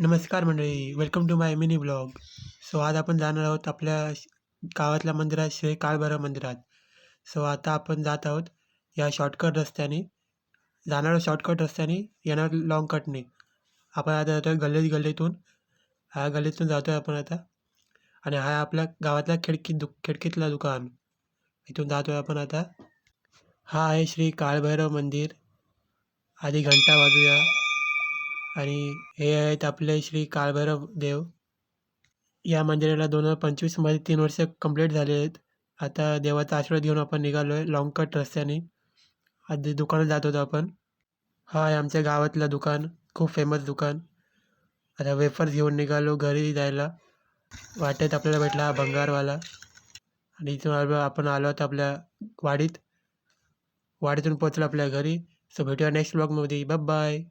नमस्कार मंडळी, welcome to my mini blog. So आज आपण जाणार आहोत आपल्या गावातल्या मंदिरात, श्री काळभैरव मंदिरात. सो आता आपण जात आहोत या शॉर्टकट रस्त्याने. जाणार शॉर्टकट रस्त्याने, येणार लाँग कटने. आपण आता जातोय गल्लीतून. ह्या गल्लीतून जातोय आपण आता. आणि हा आपल्या गावातला खिडकीतला दुकान. इथून जातोय आपण आता. हा आहे श्री काळभैरव मंदिर. आधी घंटा वाजूया. आणि हे आहेत आपले श्री काळभैरव देव. या मंदिराला 2025 मध्ये 3 वर्ष कंप्लीट झाले आहेत. आता देवाचा आशीर्वाद घेऊन आपण निघालो आहे लाँग कट रस्त्याने. आधी दुकानात जात होतो आपण. हा आहे आमच्या गावातलं दुकान, खूप फेमस दुकान. आता वेफर्स घेऊन निघालो घरी जायला. वाटेत आपल्याला भेटला हा भंगारवाला. आणि इथून आपण आलो आहोत आपल्या वाडीत. वाडीतून पोहोचलो आपल्या घरी. सो भेटूया नेक्स्ट ब्लॉगमध्ये. Bye bye.